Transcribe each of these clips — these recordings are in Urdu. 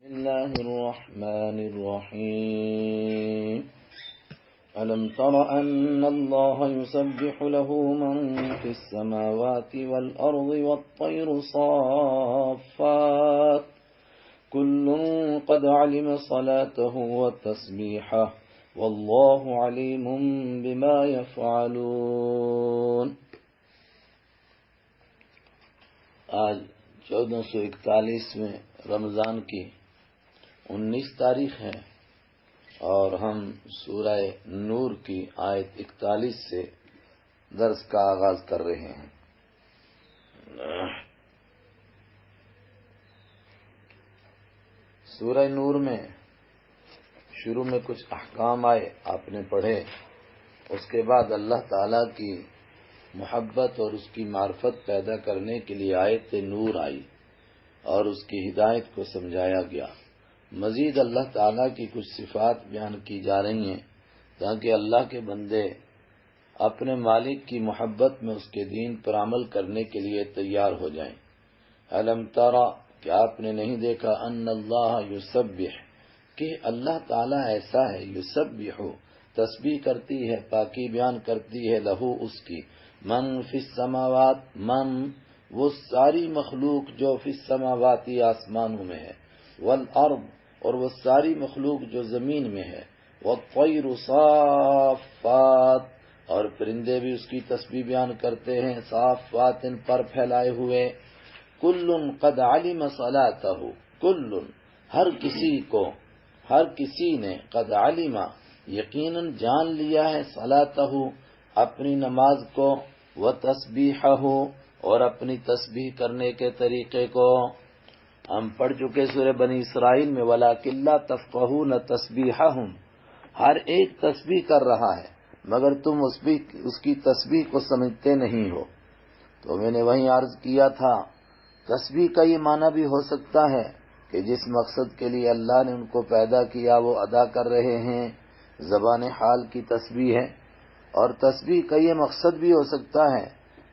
بسم الله الرحمن الرحيم ألم تر أن الله يسبح له من في السماوات والأرض والطير صافات كل قد علم صلاته وتسبيحه والله عليم بما يفعلون. آج 1441 میں رمضان کی 19 تاریخ ہے اور ہم سورہ نور کی آیت 41 سے درس کا آغاز کر رہے ہیں. سورہ نور میں شروع میں کچھ احکام آئے، آپ نے پڑھے. اس کے بعد اللہ تعالی کی محبت اور اس کی معرفت پیدا کرنے کے لیے آیت نور آئی اور اس کی ہدایت کو سمجھایا گیا. مزید اللہ تعالیٰ کی کچھ صفات بیان کی جا رہی ہیں تاکہ اللہ کے بندے اپنے مالک کی محبت میں اس کے دین پر عمل کرنے کے لیے تیار ہو جائیں. الم ترى، کہ آپ نے نہیں دیکھا، ان اللہ یسبح، کہ اللہ تعالیٰ ایسا ہے، یسبح تسبیح کرتی ہے، پاکی بیان کرتی ہے، لہو اس کی، من فی السماوات، من وہ ساری مخلوق جو فی السماواتی آسمانوں میں ہے، والارض اور وہ ساری مخلوق جو زمین میں ہے، والطیر صافات اور پرندے بھی اس کی تسبیح بیان کرتے ہیں، صافات پر پھیلائے ہوئے. کل قد علم صلاتہ، کل ہر کسی نے قد علم یقیناً جان لیا ہے، صلاتہ اپنی نماز کو، وتسبیحہ اور اپنی تسبیح کرنے کے طریقے کو. ہم پڑھ چکے سورہ بنی اسرائیل میں، وَلَٰكِن لَّا تَفْقَهُونَ تَسْبِيحَهُمْ، ہر ایک تسبیح کر رہا ہے مگر تم اس کی تسبیح کو سمجھتے نہیں ہو. تو میں نے وہیں عرض کیا تھا، تسبیح کا یہ معنی بھی ہو سکتا ہے کہ جس مقصد کے لیے اللہ نے ان کو پیدا کیا وہ ادا کر رہے ہیں، زبان حال کی تسبیح ہے. اور تسبیح کا یہ مقصد بھی ہو سکتا ہے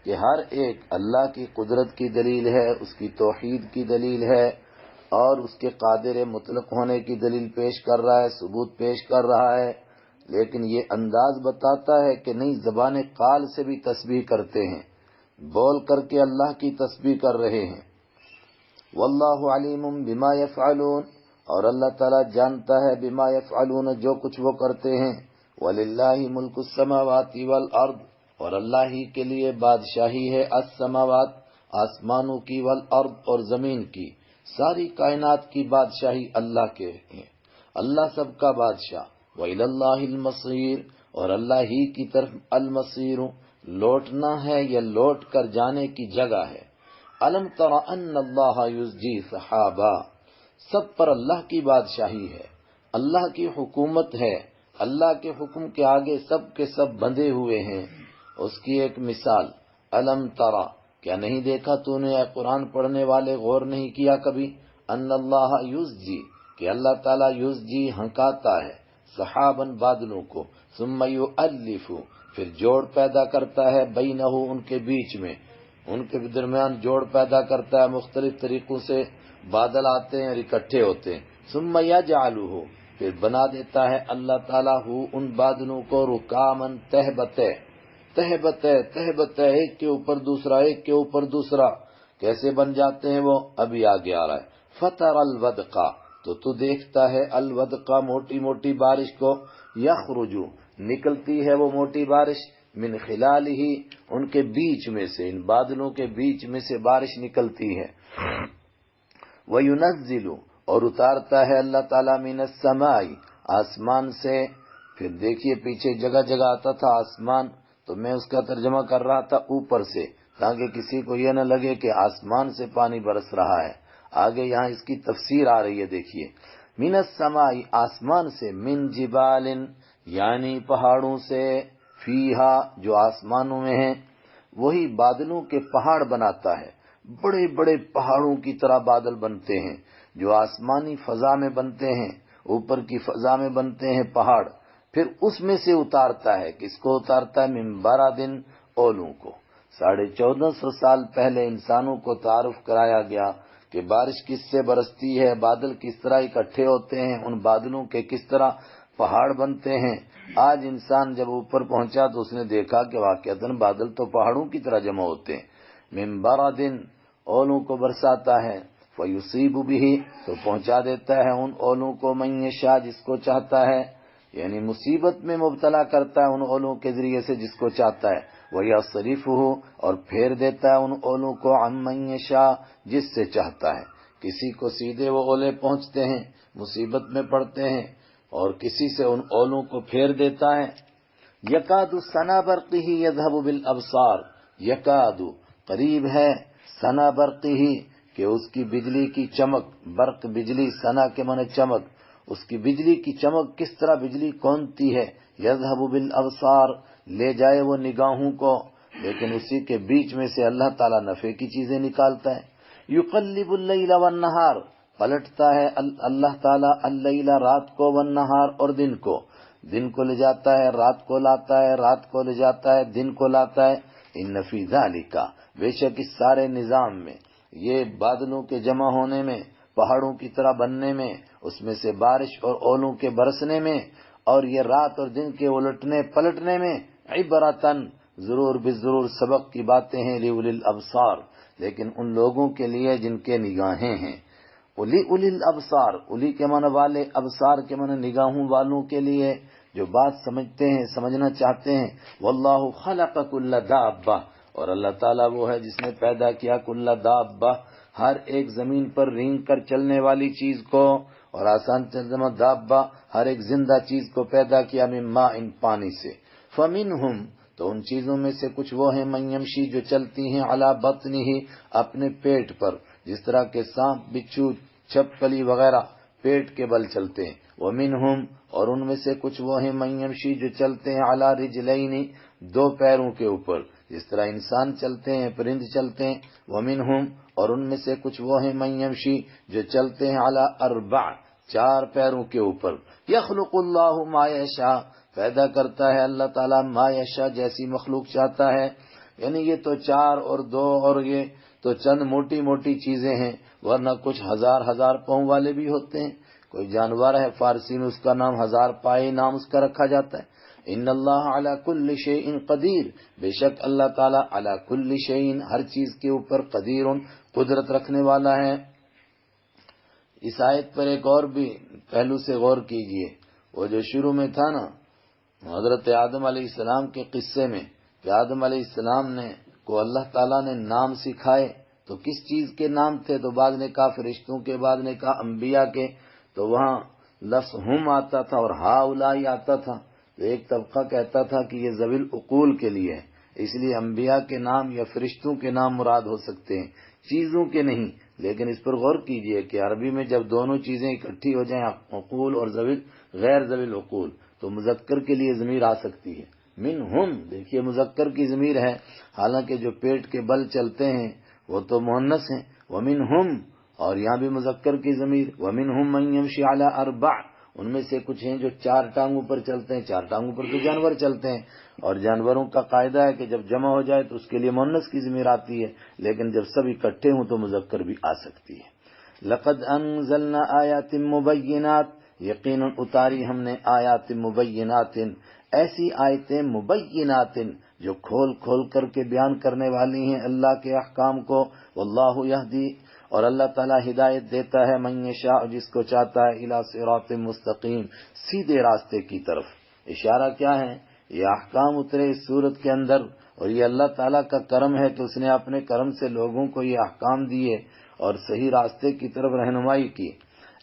کہ ہر ایک اللہ کی قدرت کی دلیل ہے، اس کی توحید کی دلیل ہے اور اس کے قادر مطلق ہونے کی دلیل پیش کر رہا ہے، ثبوت پیش کر رہا ہے. لیکن یہ انداز بتاتا ہے کہ نہیں، زبان قال سے بھی تسبیح کرتے ہیں، بول کر کے اللہ کی تسبیح کر رہے ہیں. واللہ علیم بما یفعلون، اور اللہ تعالیٰ جانتا ہے بما یفعلون جو کچھ وہ کرتے ہیں. وللہ ملک السماوات والارض، اور اللہ ہی کے لیے بادشاہی ہے، السماوات آسمانوں کی، والارض اور زمین کی، ساری کائنات کی بادشاہی اللہ کے ہے، اللہ سب کا بادشاہ. وإلی اللہ المصیر، اور اللہ ہی کی طرف المصیر لوٹنا ہے یا لوٹ کر جانے کی جگہ ہے. الم تر ان اللہ یزجی سحابا، سب پر اللہ کی بادشاہی ہے، اللہ کی حکومت ہے، اللہ کے حکم کے آگے سب کے سب بندھے ہوئے ہیں. اس کی ایک مثال، الم ترى، کیا نہیں دیکھا تو نے، اے قرآن پڑھنے والے غور نہیں کیا کبھی، ان اللہ یزجی، کہ اللہ تعالیٰ یزجی ہنکاتا ہے، سحاباً بادلوں کو، ثم یؤلف پھر جوڑ پیدا کرتا ہے، بینہ ان کے بیچ میں، ان کے درمیان جوڑ پیدا کرتا ہے، مختلف طریقوں سے بادل آتے ہیں اور اکٹھے ہوتے ہیں. ثم یجعلہ پھر بنا دیتا ہے اللہ تعالیٰ ان بادلوں کو، رکاماً تہبتے، ایک کے اوپر دوسرا، ایک کے اوپر دوسرا. کیسے بن جاتے ہیں وہ؟ ابھی آگے آ رہا ہے. فتر الودقہ، تو دیکھتا ہے، الودقہ موٹی موٹی بارش کو، یخرج نکلتی ہے وہ موٹی بارش، من خلالہ ان کے بیچ میں سے، ان بادلوں کے بیچ میں سے بارش نکلتی ہے. وَيُنَزِّلُ اور اتارتا ہے اللہ تعالیٰ، من السماء آسمان سے. پھر دیکھیے پیچھے جگہ جگہ آتا تھا آسمان، تو میں اس کا ترجمہ کر رہا تھا اوپر سے، تاکہ کسی کو یہ نہ لگے کہ آسمان سے پانی برس رہا ہے. آگے یہاں اس کی تفسیر آ رہی ہے، دیکھیے. من السماء آسمان سے، من جبال یعنی پہاڑوں سے، فیہا جو آسمانوں میں ہیں، وہی بادلوں کے پہاڑ بناتا ہے. بڑے بڑے پہاڑوں کی طرح بادل بنتے ہیں جو آسمانی فضا میں بنتے ہیں، اوپر کی فضا میں بنتے ہیں پہاڑ. پھر اس میں سے اتارتا ہے، کس کو اتارتا ہے؟ من برد اولوں کو. 1450 سال پہلے انسانوں کو تعارف کرایا گیا کہ بارش کس سے برستی ہے، بادل کس طرح اکٹھے ہوتے ہیں، ان بادلوں کے کس طرح پہاڑ بنتے ہیں۔ آج انسان جب اوپر پہنچا تو اس نے دیکھا کہ واقعتاً بادل تو پہاڑوں کی طرح جمع ہوتے ہیں۔ من برد، اولوں کو برساتا ہے، فیصیب بھی، تو پہنچا دیتا ہے ان اولوں کو من یشاء، جس کو چاہتا ہے، یعنی مصیبت میں مبتلا کرتا ہے ان اولوں کے ذریعے سے جس کو چاہتا ہے۔ وَيَصْرِفُهُ، اور پھیر دیتا ہے ان اولوں کو عن من یشاء، جس سے چاہتا ہے۔ کسی کو سیدھے وہ اولے پہنچتے ہیں، مصیبت میں پڑتے ہیں، اور کسی سے ان اولوں کو پھیر دیتا ہے۔ یکاد سنا برقہ یذہب بالابصار، یکاد، قریب ہے، سنا برقہ، کہ اس کی بجلی کی چمک، برق بجلی، سنا کے معنی چمک، اس کی بجلی کی چمک کس طرح بجلی کونتی ہے، یذہب بالابصار، لے جائے وہ نگاہوں کو، لیکن اسی کے بیچ میں سے اللہ تعالیٰ نفع کی چیزیں نکالتا ہے۔ یقلب اللیل والنہار، پلٹتا ہے اللہ تعالیٰ اللیل، رات کو، والنہار، اور دن کو لے جاتا ہے، رات کو لاتا ہے، رات کو لے جاتا ہے، دن کو لاتا ہے۔ ان فی ذالک، بے شک اس سارے نظام میں، یہ بادلوں کے جمع ہونے میں، پہاڑوں کی طرح بننے میں، اس میں سے بارش اور اولوں کے برسنے میں، اور یہ رات اور دن کے الٹنے پلٹنے میں، عبرتاً، ضرور بالضرور سبق کی باتیں ہیں، لأولی الابصار، لیکن ان لوگوں کے لیے جن کے نگاہیں ہیں۔ اولی الابصار، اولی کے معنی والے، ابصار کے معنی نگاہوں والوں کے لیے، جو بات سمجھتے ہیں، سمجھنا چاہتے ہیں۔ واللہ خلق کل دابہ، اور اللہ تعالیٰ وہ ہے جس نے پیدا کیا کل دابہ، ہر ایک زمین پر رینگ کر چلنے والی چیز کو، اور آسان ترجمہ دابہ، ہر ایک زندہ چیز کو پیدا کیا، من ماء، پانی سے۔ فمنہم، تو ان چیزوں میں سے کچھ وہ ہیں، من یمشی، جو چلتی ہیں، علی بطنہ، اپنے پیٹ پر، جس طرح کے سانپ، بچھو، چھپکلی وغیرہ پیٹ کے بل چلتے ہیں۔ ومنہم، اور ان میں سے کچھ وہ ہیں، من یمشی، جو چلتے ہیں، علی رجلین، دو پیروں کے اوپر، جس طرح انسان چلتے ہیں، پرند چلتے ہیں۔ ومنہم، اور ان میں سے کچھ وہ ہیں، من یمشی، جو چلتے ہیں، علی اربع، چار پیروں کے اوپر۔ یخلق اللہ ما یشاء، پیدا کرتا ہے اللہ تعالیٰ، ما یشاء، جیسی مخلوق چاہتا ہے۔ یعنی یہ تو چار اور دو اور یہ تو چند موٹی موٹی چیزیں ہیں، ورنہ کچھ ہزار پاؤں والے بھی ہوتے ہیں۔ کوئی جانور ہے، فارسی میں اس کا نام ہزار پائے نام اس کا رکھا جاتا ہے۔ ان اللہ علی کل شیء قدیر، بے شک اللہ تعالیٰ علی کل شیء، ہر چیز کے اوپر، قدیر، قدرت رکھنے والا ہے۔ اس آیت پر ایک اور بھی پہلو سے غور کیجئے، وہ جو شروع میں تھا نا حضرت آدم علیہ السلام کے قصے میں، کہ آدم علیہ السلام کو اللہ تعالیٰ نے نام سکھائے، تو کس چیز کے نام تھے؟ تو بعد نے کہا فرشتوں کے، بعد نے کہا انبیاء کے، تو وہاں لفظ ہم آتا تھا اور ہا اولائی آتا تھا، تو ایک طبقہ کہتا تھا کہ یہ ذوی العقول کے لیے ہے، اس لیے انبیاء کے نام یا فرشتوں کے نام مراد ہو سکتے ہیں، چیزوں کے نہیں۔ لیکن اس پر غور کیجئے کہ عربی میں جب دونوں چیزیں اکٹھی ہو جائیں، عقول اور غیر ذوی العقول، تو مذکر کے لیے ضمیر آ سکتی ہے۔ منہم، دیکھیے مذکر کی ضمیر ہے، حالانکہ جو پیٹ کے بل چلتے ہیں وہ تو مؤنث ہیں۔ ومنہم، اور یہاں بھی مذکر کی ضمیر، ومنہم من یمشی علی اربع، ان میں سے کچھ ہیں جو چار ٹانگوں پر چلتے ہیں، چار ٹانگوں پر تو جانور چلتے ہیں، اور جانوروں کا قاعدہ ہے کہ جب جمع ہو جائے تو اس کے لیے مؤنث کی ضمیر آتی ہے، لیکن جب سب اکٹھے ہوں تو مذکر بھی آ سکتی ہے۔ لقد انزلنا آیات مبینات، یقیناً اتاری ہم نے آیات مبینات، ایسی آیتیں مبینات جو کھول کھول کر کے بیان کرنے والی ہیں اللہ کے احکام کو۔ واللہ یہدی، اور اللہ تعالیٰ ہدایت دیتا ہے، من یشاء، جس کو چاہتا ہے، الی صراط مستقیم، سیدھے راستے کی طرف۔ اشارہ کیا ہے؟ یہ احکام اترے اس صورت کے اندر، اور یہ اللہ تعالیٰ کا کرم ہے کہ اس نے اپنے کرم سے لوگوں کو یہ احکام دیے اور صحیح راستے کی طرف رہنمائی کی۔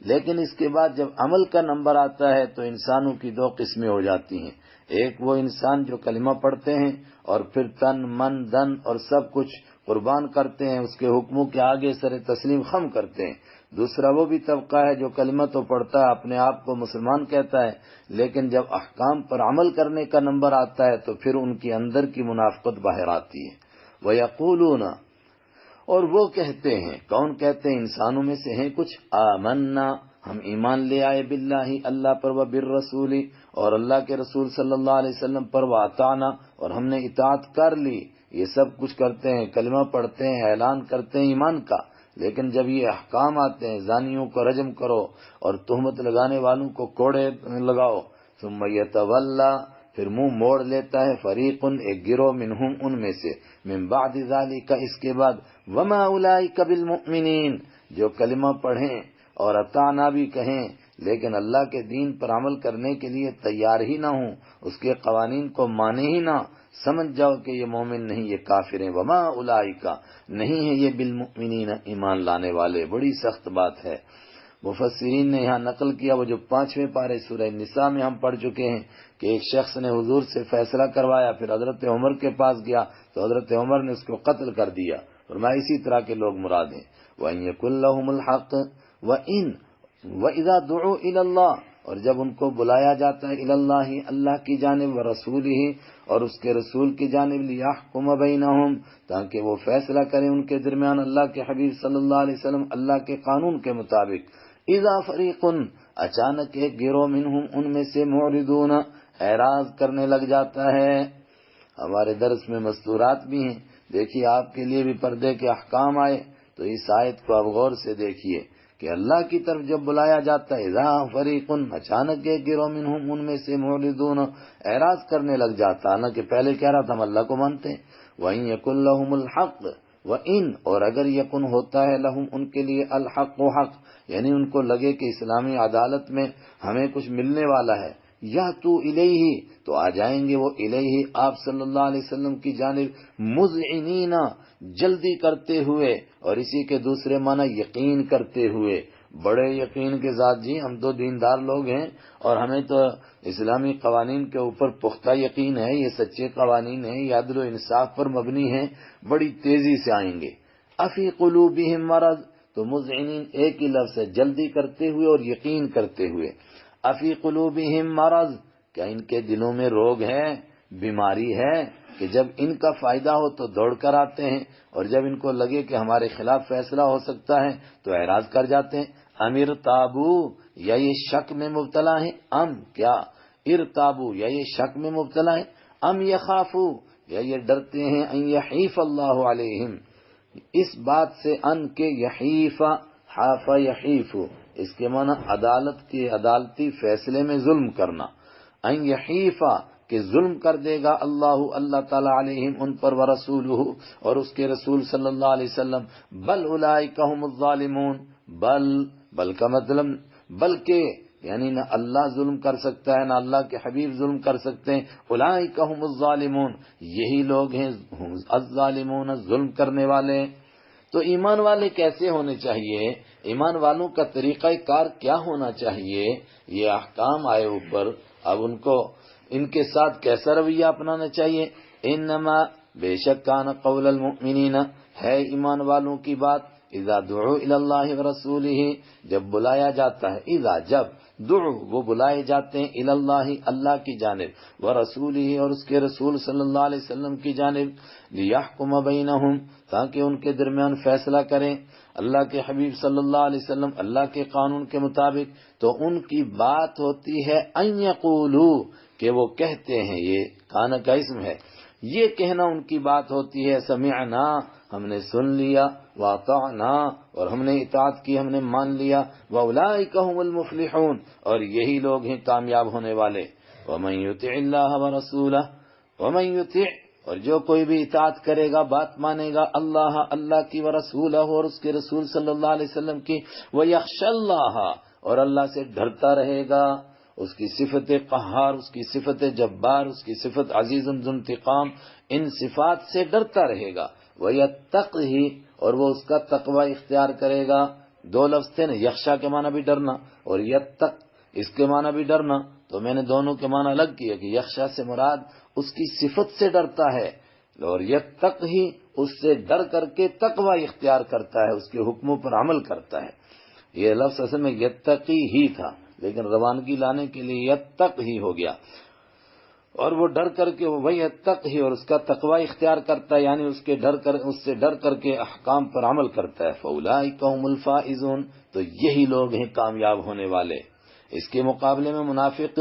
لیکن اس کے بعد جب عمل کا نمبر آتا ہے تو انسانوں کی دو قسمیں ہو جاتی ہیں۔ ایک وہ انسان جو کلمہ پڑھتے ہیں اور پھر تن من دن اور سب کچھ قربان کرتے ہیں، اس کے حکموں کے آگے سر تسلیم خم کرتے ہیں۔ دوسرا وہ بھی طبقہ ہے جو کلمہ تو پڑھتا ہے، اپنے آپ کو مسلمان کہتا ہے، لیکن جب احکام پر عمل کرنے کا نمبر آتا ہے تو پھر ان کے اندر کی منافقت باہر آتی ہے۔ وَيَقُولُونَ، اور وہ کہتے ہیں، کون کہتے ہیں؟ انسانوں میں سے ہیں کچھ، آمنا، ہم ایمان لے آئے، باللہ، اللہ پر، وبالرسول، اور اللہ کے رسول صلی اللہ علیہ وسلم پر، واطعنا، اور ہم نے اطاعت کر لی۔ یہ سب کچھ کرتے ہیں، کلمہ پڑھتے ہیں، اعلان کرتے ہیں ایمان کا، لیکن جب یہ احکام آتے ہیں زانیوں کو رجم کرو اور تہمت لگانے والوں کو کوڑے لگاؤ، ثم یتولا پھر منہ موڑ لیتا ہے فریق ایک گروہ منہم ان میں سے، من بعد ذالک اس کے بعد، وما اولئک بالمؤمنین جو کلمہ پڑھیں اور اطعنا بھی کہیں لیکن اللہ کے دین پر عمل کرنے کے لیے تیار ہی نہ ہوں، اس کے قوانین کو مانے ہی نہ، سمجھ جاؤ کہ یہ مومن نہیں، یہ کافر ہیں۔ وما اولئک نہیں ہے یہ بالمؤمنین ایمان لانے والے، بڑی سخت بات ہے۔ مفسرین نے یہاں نقل کیا وہ جو 5ویں پارے سورہ نساء میں ہم پڑھ چکے ہیں کہ ایک شخص نے حضور سے فیصلہ کروایا، پھر حضرت عمر کے پاس گیا تو حضرت عمر نے اس کو قتل کر دیا، فرمایا اسی طرح کے لوگ مراد ہیں۔ وَإِن يَكُن لَّهُمُ الْحَقُّ وَإِذَا دُعُوا إِلَى اللَّهِ اور جب ان کو بلایا جاتا ہے الی اللہ اللہ کی جانب ورسولہ اور اس کے رسول کی جانب لیحکم بینہم تاکہ وہ فیصلہ کریں ان کے درمیان اللہ کے حبیب صلی اللہ علیہ وسلم اللہ کے قانون کے مطابق، اذا فریق اچانک ایک گروہ منہم ان میں سے معرضون اعراض کرنے لگ جاتا ہے۔ ہمارے درس میں مستورات بھی ہیں، دیکھیے آپ کے لیے بھی پردے کے احکام آئے تو اس آیت کو آپ غور سے دیکھیے کہ اللہ کی طرف جب بلایا جاتا ہے اذا فریق اچانک ایک گروہ منہم ان میں سے معرضون اعراض کرنے لگ جاتا، حالانکہ پہلے کہہ رہا تھا ہم اللہ کو مانتے ہیں۔ وَإِن يَكُن لَّهُمُ الْحَقُّ وَإِن اور اگر یکن ہوتا ہے لہم ان کے لیے الحق و حق، یعنی ان کو لگے کہ اسلامی عدالت میں ہمیں کچھ ملنے والا ہے، یاتو الیہ تو آ جائیں گے وہ الیہ آپ صلی اللہ علیہ وسلم کی جانب مذعنین جلدی کرتے ہوئے، اور اسی کے دوسرے معنی یقین کرتے ہوئے، بڑے یقین کے ساتھ جی ہم تو دیندار لوگ ہیں اور ہمیں تو اسلامی قوانین کے اوپر پختہ یقین ہے، یہ سچے قوانین ہیں، یہ عدل و انصاف پر مبنی ہیں، بڑی تیزی سے آئیں گے۔ افی قلوبہم مرض تو مذعنین ایک ہی لفظ ہے، جلدی کرتے ہوئے اور یقین کرتے ہوئے۔ افی قلوبہم مرض کیا ان کے دلوں میں روگ ہے، بیماری ہے کہ جب ان کا فائدہ ہو تو دوڑ کر آتے ہیں اور جب ان کو لگے کہ ہمارے خلاف فیصلہ ہو سکتا ہے تو اعراض کر جاتے ہیں۔ ارتابو یا یہ شک میں مبتلا ہیں، کیا ارتابو یا یہ شک میں مبتلا ہیں، یخافو یا یہ ڈرتے ہیں ان یحیف اللہ علیہم اس بات سے ان کے یحیف حاف یحیف اس کے معنی عدالتی فیصلے میں ظلم کرنا، ان یحیفا کہ ظلم کر دے گا اللہ تعالیٰ علیہم ان پر ورسولہ اور اس کے رسول صلی اللہ علیہ وسلم، بل اولئک هم الظالمون بل کا مطلب بلکہ یعنی نہ اللہ ظلم کر سکتا ہے نہ اللہ کے حبیب ظلم کر سکتے ہیں، اولئک هم الظالمون یہی لوگ ہیں الظالمون ظلم کرنے والے۔ تو ایمان والے کیسے ہونے چاہیے، ایمان والوں کا طریقہ کار کیا ہونا چاہیے، یہ احکام آئے اوپر، اب ان کو ان کے ساتھ کیسا رویہ اپنانا چاہیے۔ انما بے شک کان قول المؤمنین ہے ایمان والوں کی بات، اذا دعوا الی اللہ ورسولہ جب بلایا جاتا ہے، اذا جب دعوا وہ بلائے جاتے ہیں الی اللہ اللہ کی جانب ورسولہ اور اس کے رسول صلی اللہ علیہ وسلم کی جانب، لیحکم بینہم تاکہ ان کے درمیان فیصلہ کریں اللہ کے حبیب صلی اللہ علیہ وسلم اللہ کے قانون کے مطابق، تو ان کی بات ہوتی ہے ان یقولوا کہ وہ کہتے ہیں، یہ کان کا اسم ہے، یہ کہنا ان کی بات ہوتی ہے سمعنا ہم نے سن لیا، واطعنا اور ہم نے اطاعت کی، ہم نے مان لیا، واولئک هم المفلحون اور یہی لوگ ہیں کامیاب ہونے والے۔ ومن یطع اللہ ورسولہ ومن یطع اور جو کوئی بھی اطاعت کرے گا بات مانے گا اللہ کی ورسولہ اور اس کے رسول صلی اللہ علیہ وسلم کی، ویخشى اللہ اور اللہ سے ڈرتا رہے گا، اس کی صفت قہار، اس کی صفت جبار، اس کی صفت عزیز ذو انتقام، ان صفات سے ڈرتا رہے گا، ویتقہ اور وہ اس کا تقوی اختیار کرے گا۔ دو لفظ تھے نا، یخشا کے معنی بھی ڈرنا اور یتق اس کے معنی بھی ڈرنا، تو میں نے دونوں کے معنی الگ کیا کہ یخشا سے مراد اس کی صفت سے ڈرتا ہے اور یتقہ اس سے ڈر کر کے تقوی اختیار کرتا ہے، اس کے حکموں پر عمل کرتا ہے۔ یہ لفظ اصل میں یتقی ہی تھا لیکن روانگی لانے کے لیے یتق ہی ہو گیا، اور وہ ڈر کر کے وہی یتق ہی اور اس کا تقوی اختیار کرتا ہے، یعنی اس سے ڈر کر کے احکام پر عمل کرتا ہے۔ فاولئک هم الفائزون تو یہی لوگ ہیں کامیاب ہونے والے۔ اس کے مقابلے میں منافق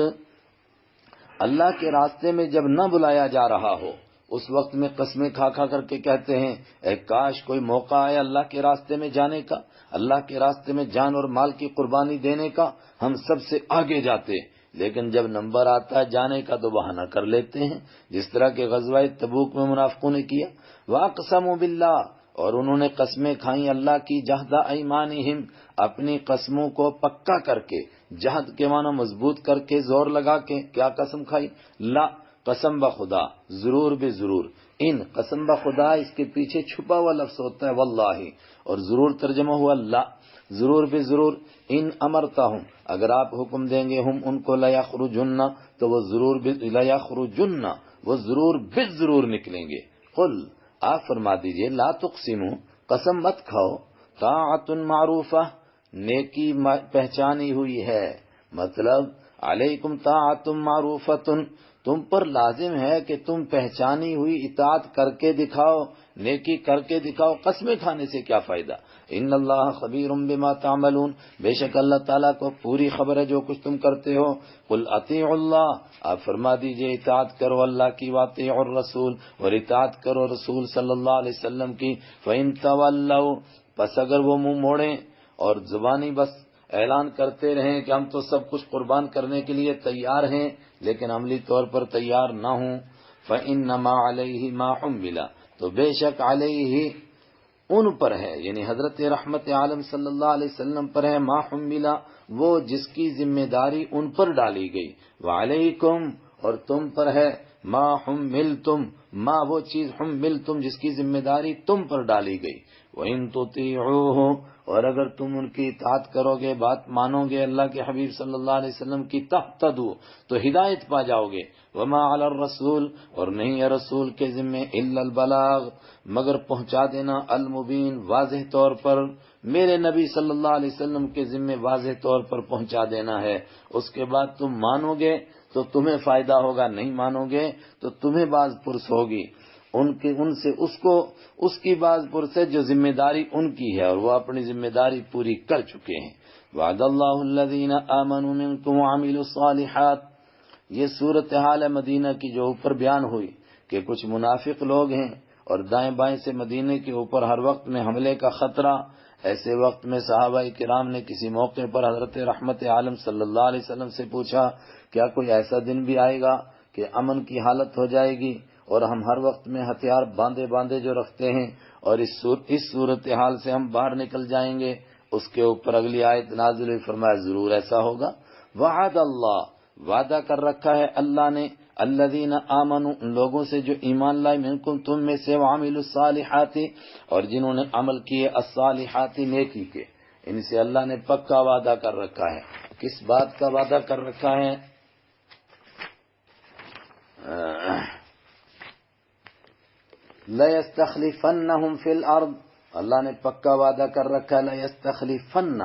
اللہ کے راستے میں جب نہ بلایا جا رہا ہو اس وقت میں قسمیں کھا کھا کر کے کہتے ہیں اے کاش کوئی موقع آئے اللہ کے راستے میں جانے کا، اللہ کے راستے میں جان اور مال کی قربانی دینے کا، ہم سب سے آگے جاتے، لیکن جب نمبر آتا ہے جانے کا تو بہانہ کر لیتے ہیں، جس طرح کہ غزوہ تبوک میں منافقوں نے کیا۔ وَأَقْسَمُوا بِاللَّهِ، اور انہوں نے قسمیں کھائیں اللہ کی، جہد ایمانہم، اپنی قسموں کو پکا کر کے، جہد کے معنی مضبوط کر کے، زور لگا کے۔ کیا قسم کھائی؟ لا، قسم بخدا، ضرور بے ضرور، ان قسم بخدا اس کے پیچھے چھپا ہوا لفظ ہوتا ہے واللہ، اور ضرور ترجمہ ہوا لا، ضرور بے ضرور، ان امرتہم، اگر آپ حکم دیں گے ہم ان کو لیخرجن، تو وہ ضرور لیخرجن، وہ ضرور بے ضرور نکلیں گے۔ قل، آپ فرما دیجئے، لا تقسموا، قسم مت کھاؤ، طاعت معروفہ، نیکی پہچانی ہوئی ہے، مطلب علیکم طاعت معروفۃ، تم پر لازم ہے کہ تم پہچانی ہوئی اطاعت کر کے دکھاؤ، نیکی کر کے دکھاؤ، قسمیں کھانے سے کیا فائدہ؟ ان اللہ خبیر بما تعملون، بے شک اللہ تعالیٰ کو پوری خبر ہے جو کچھ تم کرتے ہو۔ قل اطیعوا اللہ، آپ فرما دیجئے اطاعت کرو اللہ کی، واطیعوا الرسول، اور اطاعت کرو رسول صلی اللہ علیہ وسلم کی۔ فإن تولوا، پس اگر وہ منہ موڑیں اور زبانی بس اعلان کرتے رہیں کہ ہم تو سب کچھ قربان کرنے کے لیے تیار ہیں، لیکن عملی طور پر تیار نہ ہوں، فإنما علیہ ما حمل، تو بے شک علیہ ان پر ہے، یعنی حضرت رحمت عالم صلی اللہ علیہ وسلم پر ہے، ما حمل، وہ جس کی ذمہ داری ان پر ڈالی گئی، وعلیکم، اور تم پر ہے، ما حملتم، ما وہ چیز حملتم جس کی ذمہ داری تم پر ڈالی گئی۔ وَإِن تُطِيعُوهُ، اور اگر تم ان کی اطاعت کرو گے، بات مانو گے اللہ کے حبیب صلی اللہ علیہ وسلم کی، تہتدوا، تو ہدایت پا جاؤ گے۔ وما علی الرسول، اور نہیں ہے رسول کے ذمے، الا البلاغ، مگر پہنچا دینا، المبین، واضح طور پر، میرے نبی صلی اللہ علیہ وسلم کے ذمے واضح طور پر پہنچا دینا ہے۔ اس کے بعد تم مانو گے تو تمہیں فائدہ ہوگا، نہیں مانو گے تو تمہیں باز پرس ہوگی، ان سے اس کی باز پرس ہے جو ذمہ داری ان کی ہے، اور وہ اپنی ذمہ داری پوری کر چکے ہیں۔ وعد اللہ الذین آمنوا منکم وعملوا الصالحات، یہ صورتحال مدینہ کی جو اوپر بیان ہوئی کہ کچھ منافق لوگ ہیں اور دائیں بائیں سے مدینے کے اوپر ہر وقت میں حملے کا خطرہ۔ ایسے وقت میں صحابہ کرام نے کسی موقع پر حضرت رحمت عالم صلی اللہ علیہ وسلم سے پوچھا، کیا کوئی ایسا دن بھی آئے گا کہ امن کی حالت ہو جائے گی اور ہم ہر وقت میں ہتھیار باندھے جو رکھتے ہیں، اور اس صورتحال سے ہم باہر نکل جائیں گے؟ اس کے اوپر اگلی آیت نازل ہوئی، فرمایا ضرور ایسا ہوگا۔ وعد اللہ، وعدہ کر رکھا ہے اللہ نے، الذین آمنوا، ان لوگوں سے جو ایمان لائے، منکم تم میں سے، وعملوا الصالحات، اور جنہوں نے عمل کیے، الصالحات نیکی کے، ان سے اللہ نے پکا وعدہ کر رکھا ہے۔ کس بات کا وعدہ کر رکھا ہے؟ لَيَسْتَخْلِفَنَّهُمْ فِي الْأَرْضِ، اللہ نے پکا وعدہ کر رکھا ہے، لَيَسْتَخْلِفَنَّ،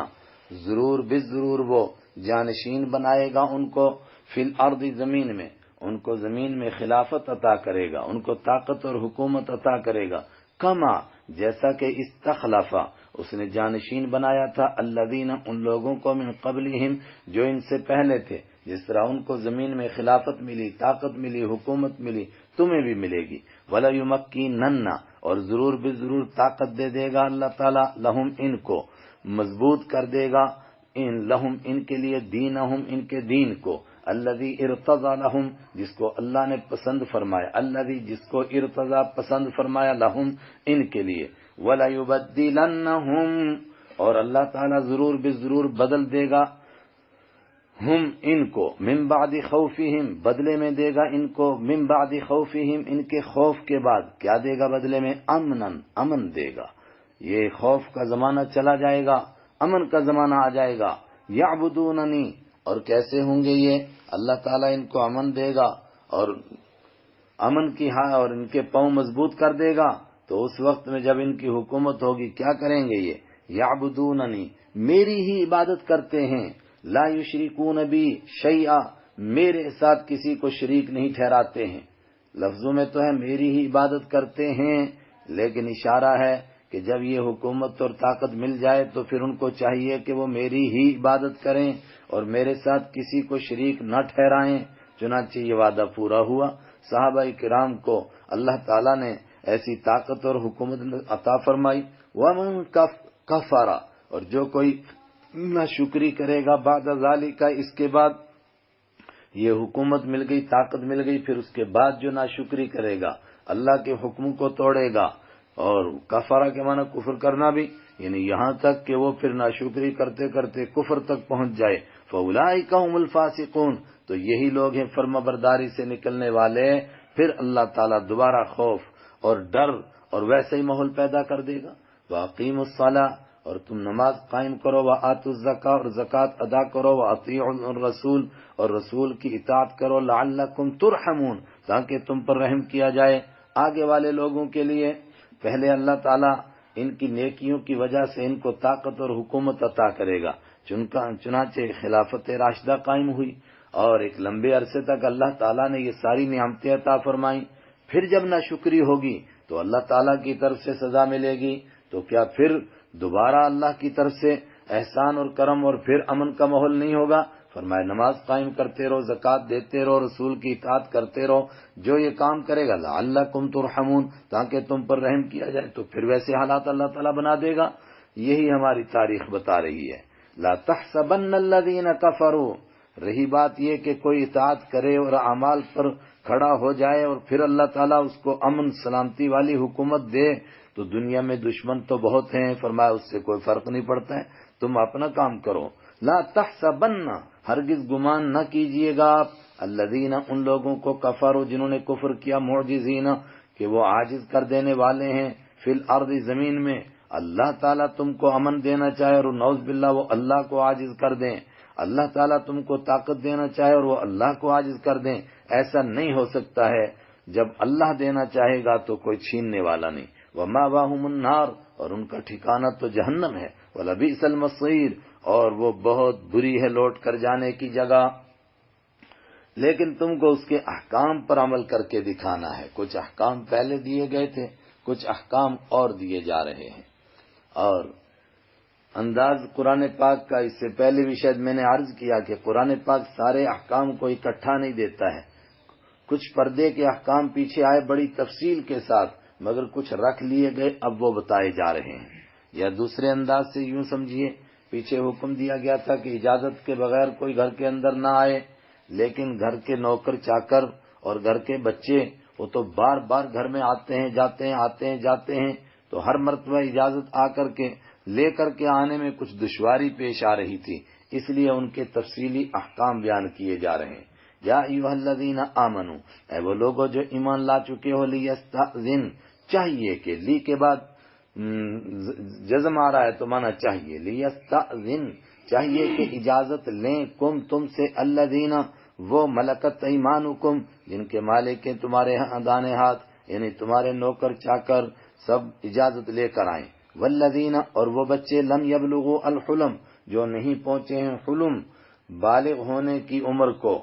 ضرور بضرور وہ جانشین بنائے گا ان کو، فی الارض، زمین میں، ان کو زمین میں خلافت عطا کرے گا، ان کو طاقت اور حکومت عطا کرے گا، کما، جیسا کہ استخلفا، اس نے جانشین بنایا تھا، الذین، ان لوگوں کو، من قبلہم، جو ان سے پہلے تھے، جس طرح ان کو زمین میں خلافت ملی، طاقت ملی، حکومت ملی، تمہیں بھی ملے گی۔ وَلَيُمَكِّنَنَّ، اور ضرور بضرور طاقت دے دے گا اللہ تعالیٰ، لہم، ان کو مضبوط کر دے گا، لہم، ان کے لیے، دینہم، ان کے دین کو، الذی ارتضی لہم، جس کو اللہ نے پسند فرمایا، الذی، جس کو ارتضی، پسند فرمایا، لہم، ان کے لیے، وَلَيُبَدِّلَنَّهُمْ، اور اللہ تعالیٰ ضرور بضرور بدل دے گا، ہم، ان کو، من بعد خوفہم، بدلے میں دے گا ان کو، من بعد خوفہم، ان کے خوف کے بعد، کیا دے گا بدلے میں؟ امنن، امن دے گا۔ یہ خوف کا زمانہ چلا جائے گا، امن کا زمانہ آ جائے گا۔ یعبدوننی، اور کیسے ہوں گے یہ؟ اللہ تعالیٰ ان کو امن دے گا اور امن کی اور ان کے پاؤں مضبوط کر دے گا، تو اس وقت میں جب ان کی حکومت ہوگی کیا کریں گے یہ؟ یعبدوننی، میری ہی عبادت کرتے ہیں، لا یشرکون بی شیئا، میرے ساتھ کسی کو شریک نہیں ٹھہراتے ہیں۔ لفظوں میں تو ہے میری ہی عبادت کرتے ہیں، لیکن اشارہ ہے کہ جب یہ حکومت اور طاقت مل جائے تو پھر ان کو چاہیے کہ وہ میری ہی عبادت کریں اور میرے ساتھ کسی کو شریک نہ ٹھہرائیں۔ چنانچہ یہ وعدہ پورا ہوا، صحابہ کرام کو اللہ تعالیٰ نے ایسی طاقت اور حکومت عطا فرمائی. ومن کفر، اور جو کوئی ناشکری کرے گا بعد ذالک، اس کے بعد یہ حکومت مل گئی، طاقت مل گئی، پھر اس کے بعد جو ناشکری کرے گا، اللہ کے حکم کو توڑے گا، اور کفارہ کے معنی کفر کرنا بھی، یعنی یہاں تک کہ وہ پھر ناشکری کرتے کرتے کفر تک پہنچ جائے، فاولئک هم الفاسقون، تو یہی لوگ ہیں فرما برداری سے نکلنے والے. پھر اللہ تعالیٰ دوبارہ خوف اور ڈر اور ویسے ہی ماحول پیدا کر دے گا. واقیموا الصلاۃ، اور تم نماز قائم کرو، وآتوا الزکاۃ، اور زکوٰۃ ادا کرو، واطیعوا الرسول، اور رسول کی اطاعت کرو، لعلکم ترحمون، تاکہ تم پر رحم کیا جائے. آگے والے لوگوں کے لیے پہلے اللہ تعالیٰ ان کی نیکیوں کی وجہ سے ان کو طاقت اور حکومت عطا کرے گا. چنانچہ خلافت راشدہ قائم ہوئی، اور ایک لمبے عرصے تک اللہ تعالیٰ نے یہ ساری نعمتیں عطا فرمائیں. پھر جب ناشکری ہوگی تو اللہ تعالیٰ کی طرف سے سزا ملے گی. تو کیا پھر دوبارہ اللہ کی طرف سے احسان اور کرم اور پھر امن کا ماحول نہیں ہوگا؟ فرمایا نماز قائم کرتے رہو، زکوٰۃ دیتے رہو، رسول کی اطاعت کرتے رہو. جو یہ کام کرے گا لعلکم ترحمون، تاکہ تم پر رحم کیا جائے، تو پھر ویسے حالات اللہ تعالیٰ بنا دے گا. یہی ہماری تاریخ بتا رہی ہے. لا تحسبن الذین کفروا، رہی بات یہ کہ کوئی اطاعت کرے اور اعمال پر کھڑا ہو جائے اور پھر اللہ تعالیٰ اس کو امن سلامتی والی حکومت دے، تو دنیا میں دشمن تو بہت ہیں، فرمایا اس سے کوئی فرق نہیں پڑتا ہے، تم اپنا کام کرو. لا تحسبن، ہرگز گمان نہ کیجئے گا آپ، الذین، ان لوگوں کو، کفروا، جنہوں نے کفر کیا، معجزین، کہ وہ عاجز کر دینے والے ہیں، فی الارض، زمین میں. اللہ تعالیٰ تم کو امن دینا چاہے اور نعوذ باللہ وہ اللہ کو عاجز کر دیں. اللہ تعالیٰ تم کو طاقت دینا چاہے اور وہ اللہ کو عاجز کر دیں. ایسا نہیں ہو سکتا ہے. جب اللہ دینا چاہے گا تو کوئی چھیننے والا نہیں. وَمَأْوَاهُمُ النَّارُ، اور ان کا ٹھکانہ تو جہنم ہے. وَلَبِئْسَ الْمَصِيرُ، اور وہ بہت بری ہے لوٹ کر جانے کی جگہ. لیکن تم کو اس کے احکام پر عمل کر کے دکھانا ہے. کچھ احکام پہلے دیے گئے تھے، کچھ احکام اور دیے جا رہے ہیں. اور انداز قرآن پاک کا، اس سے پہلے بھی شاید میں نے عرض کیا کہ قرآن پاک سارے احکام کو اکٹھا نہیں دیتا ہے. کچھ پردے کے احکام پیچھے آئے بڑی تفصیل کے ساتھ، مگر کچھ رکھ لیے گئے، اب وہ بتائے جا رہے ہیں. یا دوسرے انداز سے یوں سمجھیے، پیچھے حکم دیا گیا تھا کہ اجازت کے بغیر کوئی گھر کے اندر نہ آئے، لیکن گھر کے نوکر چاکر اور گھر کے بچے وہ تو بار بار گھر میں آتے ہیں جاتے ہیں، آتے ہیں جاتے ہیں، تو ہر مرتبہ اجازت آ کر کے لے کر کے آنے میں کچھ دشواری پیش آ رہی تھی، اس لیے ان کے تفصیلی احکام بیان کیے جا رہے ہیں. یا ایھا الذین آمنوا، اے وہ لوگوں جو ایمان لا چکے ہو، لیستأذن، چاہیے کہ لی کے بعد جزم آ رہا ہے تو مانا چاہیے، لیستأذن، چاہیے کہ اجازت لیں، کم، تم سے، الذین، وہ، ملکت ایمانکم، جن کے مالک ہیں تمہارے دانے ہاتھ، یعنی تمہارے نوکر چاکر سب اجازت لے کر آئیں. والذین، اور وہ بچے، لم یبلغوا الحلم، جو نہیں پہنچے ہیں حلم، بالغ ہونے کی عمر کو،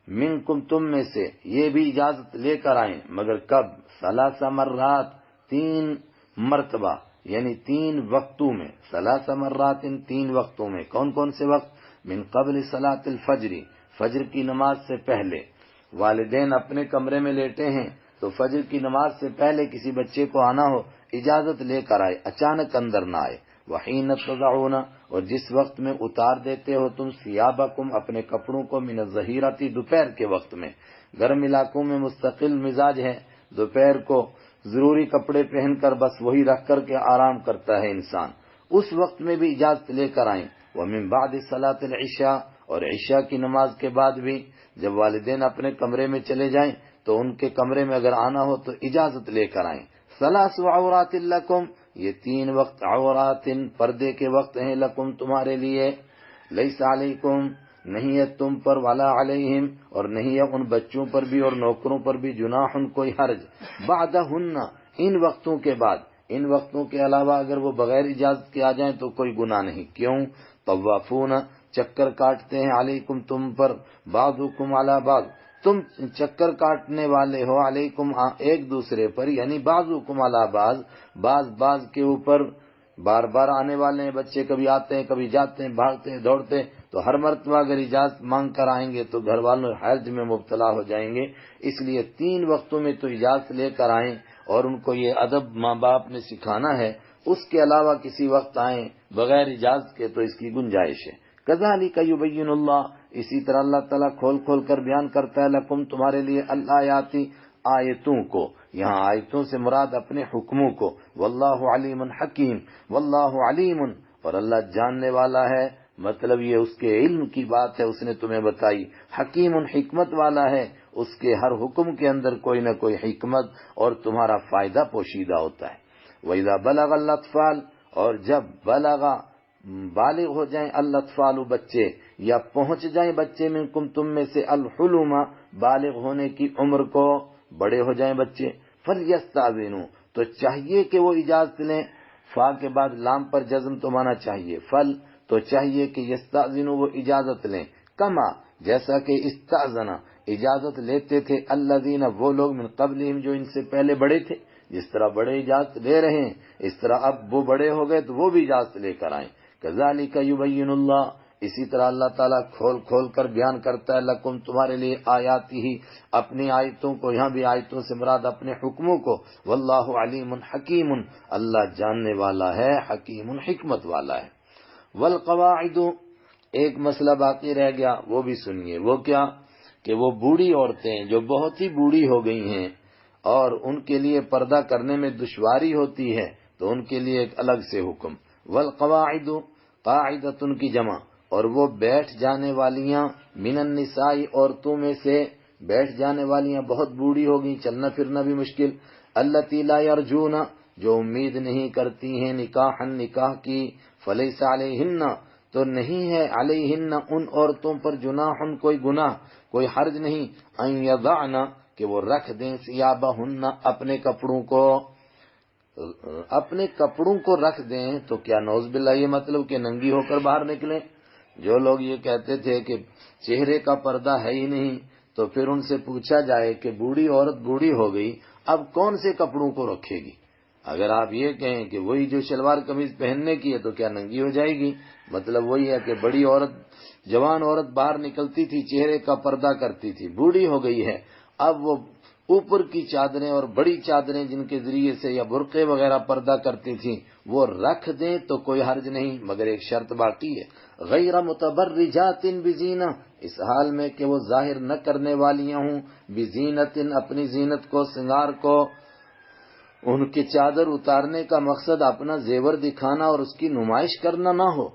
منکم، تم میں سے، یہ بھی اجازت لے کر آئیں. مگر کب؟ 3 مرات، 3 مرتبہ، یعنی 3 وقتوں میں. 3 مرات، 3 وقتوں میں. کون کون سے وقت؟ من قبل صلاۃ الفجر، فجر کی نماز سے پہلے. والدین اپنے کمرے میں لیٹے ہیں تو فجر کی نماز سے پہلے کسی بچے کو آنا ہو، اجازت لے کر آئے، اچانک اندر نہ آئے. وحین تضعون، اور جس وقت میں اتار دیتے ہو تم، ثیابکم، اپنے کپڑوں کو، من الظہیرۃ، دوپہر کے وقت میں. گرم علاقوں میں مستقل مزاج ہے، دوپہر کو ضروری کپڑے پہن کر بس وہی رکھ کر کے آرام کرتا ہے انسان، اس وقت میں بھی اجازت لے کر آئیں. ومن بعد صلاۃ العشاء، اور عشاء کی نماز کے بعد بھی جب والدین اپنے کمرے میں چلے جائیں تو ان کے کمرے میں اگر آنا ہو تو اجازت لے کر آئیں. 3 عورات لکم، یہ 3 وقت عورات، پردے کے وقت ہیں، لکم، تمہارے لیے. لیس علیکم، نہیں ہے تم پر، ولا علیہم، اور نہیں ہے ان بچوں پر بھی اور نوکروں پر بھی، جناح، کوئی حرج، بعدہن، ان وقتوں کے بعد. ان وقتوں کے علاوہ اگر وہ بغیر اجازت کے آ جائیں تو کوئی گناہ نہیں. کیوں؟ طوافون، چکر کاٹتے ہیں، علیکم، تم پر، بعضکم علی بعض، تم چکر کاٹنے والے ہو، علیکم، ایک دوسرے پر، یعنی بعضکم علی بعض، بعض کے اوپر بار بار آنے والے ہیں بچے، کبھی آتے ہیں کبھی جاتے ہیں، بھاگتے ہیں دوڑتے ہیں، تو ہر مرتبہ اگر اجازت مانگ کر آئیں گے تو گھر والوں حرج میں مبتلا ہو جائیں گے، اس لیے 3 وقتوں میں تو اجازت لے کر آئیں، اور ان کو یہ ادب ماں باپ نے سکھانا ہے، اس کے علاوہ کسی وقت آئیں بغیر اجازت کے تو اس کی گنجائش ہے۔ کذالک یبین اللہ، اسی طرح اللہ تعالیٰ کھول کھول کر بیان کرتا ہے، لکم تمہارے لیے الآیاتی، آیتوں کو، یہاں آیتوں سے مراد اپنے حکموں کو، واللہ علیم حکیم، واللہ علیم، اور اللہ جاننے والا ہے، مطلب یہ اس کے علم کی بات ہے، اس نے تمہیں بتائی، حکیم حکمت والا ہے، اس کے ہر حکم کے اندر کوئی نہ کوئی حکمت اور تمہارا فائدہ پوشیدہ ہوتا ہے۔ وَإِذَا بَلَغَ الْأَطْفَالُ، اور جب بالغ ہو جائیں الاطفال بچے، یا پہنچ جائیں بچے منکم تم میں سے الحلم بالغ ہونے کی عمر کو، بڑے ہو جائیں بچے، فلیستاذنوا، تو چاہیے کہ وہ اجازت لیں، فا کے بعد لام پر جزم تو مانا چاہیے، فل تو چاہیے کہ یستاذنوا وہ اجازت لیں، کما جیسا کہ استاذنا اجازت لیتے تھے الذین وہ لوگ من قبلہم جو ان سے پہلے بڑے تھے، جس طرح بڑے اجازت لے رہے ہیں اس طرح اب وہ بڑے ہو گئے تو وہ بھی اجازت لے کر آئیں۔ کذالک یبین اللہ، اسی طرح اللہ تعالیٰ کھول کھول کر بیان کرتا ہے، لکم تمہارے لیے آیاتی ہی اپنی آیتوں کو، یہاں بھی آیتوں سے مراد اپنے حکموں کو، واللہ علیم حکیم، اللہ جاننے والا ہے، حکیم حکمت والا ہے۔ والقواعد، ایک مسئلہ باقی رہ گیا وہ بھی سنیے، وہ کیا کہ وہ بوڑھی عورتیں جو بہت ہی بوڑھی ہو گئی ہیں اور ان کے لیے پردہ کرنے میں دشواری ہوتی ہے تو ان کے لیے ایک الگ سے حکم، والقواعد قاعدۃ کی جمع، اور وہ بیٹھ جانے والیاں، من النساء عورتوں میں سے، بیٹھ جانے والیاں بہت بوڑھی ہو گئی، چلنا پھرنا بھی مشکل، اللتی لا یرجون جو امید نہیں کرتی ہیں نکاحا نکاح کی، فلیس علیہن تو نہیں ہے علیہن ان عورتوں پر جناح کوئی گناہ، کوئی حرج نہیں، ان یضعن کہ وہ رکھ دیں ثیابہن اپنے کپڑوں کو، اپنے کپڑوں کو رکھ دیں، تو کیا نعوذ باللہ یہ مطلب کہ ننگی ہو کر باہر نکلیں؟ جو لوگ یہ کہتے تھے کہ چہرے کا پردہ ہے ہی نہیں، تو پھر ان سے پوچھا جائے کہ بوڑھی عورت بوڑھی ہو گئی اب کون سے کپڑوں کو رکھے گی؟ اگر آپ یہ کہیں کہ وہی جو شلوار قمیض پہننے کی ہے تو کیا ننگی ہو جائے گی؟ مطلب وہی ہے کہ بڑی عورت، جوان عورت باہر نکلتی تھی چہرے کا پردہ کرتی تھی، بوڑھی ہو گئی ہے اب وہ اوپر کی چادریں اور بڑی چادریں جن کے ذریعے سے یا برقعے وغیرہ پردہ کرتی تھیں وہ رکھ دیں تو کوئی حرج نہیں، مگر ایک شرط باقی ہے، غیر متبرجات بزینہ، اس حال میں کہ وہ ظاہر نہ کرنے والیاں ہوں، بزینت اپنی زینت کو، سنگار کو، ان کی چادر اتارنے کا مقصد اپنا زیور دکھانا اور اس کی نمائش کرنا نہ ہو،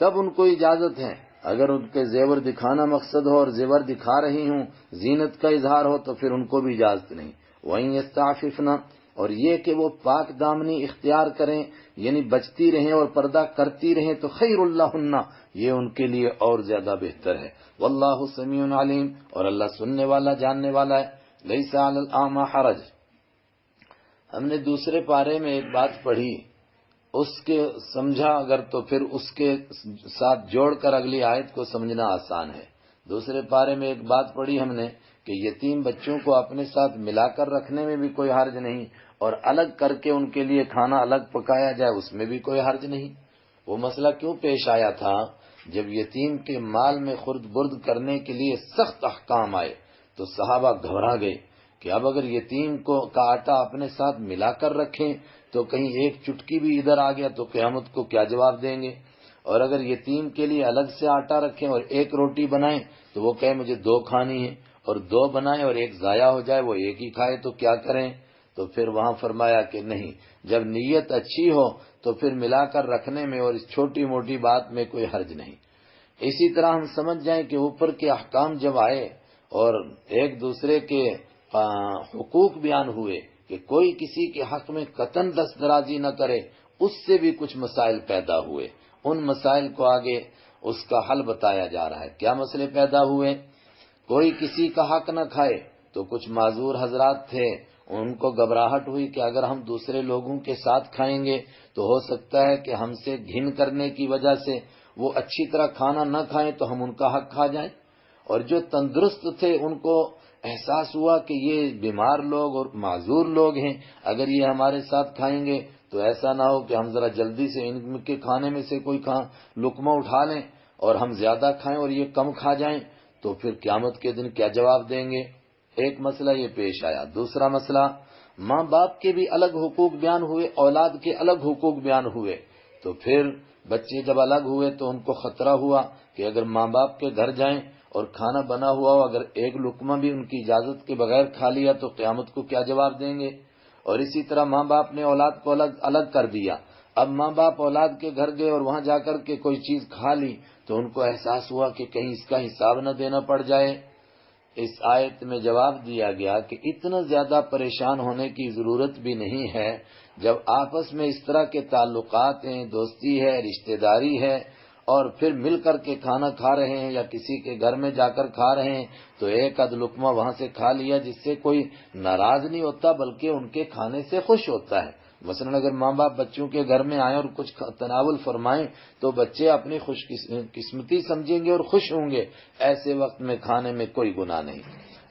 تب ان کو اجازت ہے۔ اگر ان کے زیور دکھانا مقصد ہو اور زیور دکھا رہی ہوں، زینت کا اظہار ہو، تو پھر ان کو بھی اجازت نہیں۔ وَإِن يَسْتَعْفِفْنَ، اور یہ کہ وہ پاک دامنی اختیار کریں، یعنی بچتی رہیں اور پردہ کرتی رہیں، تو خیر اللہن، یہ ان کے لیے اور زیادہ بہتر ہے۔ واللہ سمیع علیم، اور اللہ سننے والا جاننے والا ہے۔ لیس علی الاعمی حرج، ہم نے دوسرے پارے میں ایک بات پڑھی، اس کے سمجھا اگر تو پھر اس کے ساتھ جوڑ کر اگلی آیت کو سمجھنا آسان ہے۔ دوسرے پارے میں ایک بات پڑھی ہم نے کہ یتیم بچوں کو اپنے ساتھ ملا کر رکھنے میں بھی کوئی حرج نہیں، اور الگ کر کے ان کے لیے کھانا الگ پکایا جائے اس میں بھی کوئی حرج نہیں۔ وہ مسئلہ کیوں پیش آیا تھا؟ جب یتیم کے مال میں خرد برد کرنے کے لیے سخت احکام آئے تو صحابہ گھبرا گئے کہ اب اگر یتیم کا آٹا اپنے ساتھ ملا کر رکھیں تو کہیں ایک چٹکی بھی ادھر آ گیا تو قیامت کو کیا جواب دیں گے، اور اگر یتیم کے لیے الگ سے آٹا رکھیں اور ایک روٹی بنائیں تو وہ کہے مجھے 2 کھانی ہے، اور 2 بنائیں اور ایک ضائع ہو جائے وہ ایک ہی کھائے تو کیا کریں؟ تو پھر وہاں فرمایا کہ نہیں، جب نیت اچھی ہو تو پھر ملا کر رکھنے میں اور اس چھوٹی موٹی بات میں کوئی حرج نہیں۔ اسی طرح ہم سمجھ جائیں کہ اوپر کے احکام جب آئے اور ایک دوسرے کے حقوق بیان ہوئے کہ کوئی کسی کے حق میں قطعاً دست درازی نہ کرے، اس سے بھی کچھ مسائل پیدا ہوئے، ان مسائل کو آگے اس کا حل بتایا جا رہا ہے۔ کیا مسئلے پیدا ہوئے؟ کوئی کسی کا حق نہ کھائے تو کچھ معذور حضرات تھے، ان کو گھبراہٹ ہوئی کہ اگر ہم دوسرے لوگوں کے ساتھ کھائیں گے تو ہو سکتا ہے کہ ہم سے گھن کرنے کی وجہ سے وہ اچھی طرح کھانا نہ کھائیں تو ہم ان کا حق کھا جائیں، اور جو تندرست تھے ان کو احساس ہوا کہ یہ بیمار لوگ اور معذور لوگ ہیں، اگر یہ ہمارے ساتھ کھائیں گے تو ایسا نہ ہو کہ ہم ذرا جلدی سے ان کے کھانے میں سے کوئی لقمہ اٹھا لیں اور ہم زیادہ کھائیں اور یہ کم کھا جائیں، تو پھر قیامت کے دن کیا جواب دیں گے؟ ایک مسئلہ یہ پیش آیا۔ دوسرا مسئلہ، ماں باپ کے بھی الگ حقوق بیان ہوئے، اولاد کے الگ حقوق بیان ہوئے، تو پھر بچے جب الگ ہوئے تو ان کو خطرہ ہوا کہ اگر ماں باپ کے گھر جائیں اور کھانا بنا ہوا ہو، اگر ایک لقمہ بھی ان کی اجازت کے بغیر کھا لیا تو قیامت کو کیا جواب دیں گے؟ اور اسی طرح ماں باپ نے اولاد کو الگ کر دیا، اب ماں باپ اولاد کے گھر گئے اور وہاں جا کر کے کوئی چیز کھا لی تو ان کو احساس ہوا کہ کہیں اس کا حساب نہ دینا پڑ جائے۔ اس آیت میں جواب دیا گیا کہ اتنا زیادہ پریشان ہونے کی ضرورت بھی نہیں ہے، جب آپس میں اس طرح کے تعلقات ہیں، دوستی ہے، رشتہ داری ہے، اور پھر مل کر کے کھانا کھا رہے ہیں یا کسی کے گھر میں جا کر کھا رہے ہیں تو ایک آدھ لقمہ وہاں سے کھا لیا، جس سے کوئی ناراض نہیں ہوتا بلکہ ان کے کھانے سے خوش ہوتا ہے۔ مثلا اگر ماں باپ بچوں کے گھر میں آئیں اور کچھ تناول فرمائیں تو بچے اپنی خوش قسمتی سمجھیں گے اور خوش ہوں گے، ایسے وقت میں کھانے میں کوئی گناہ نہیں۔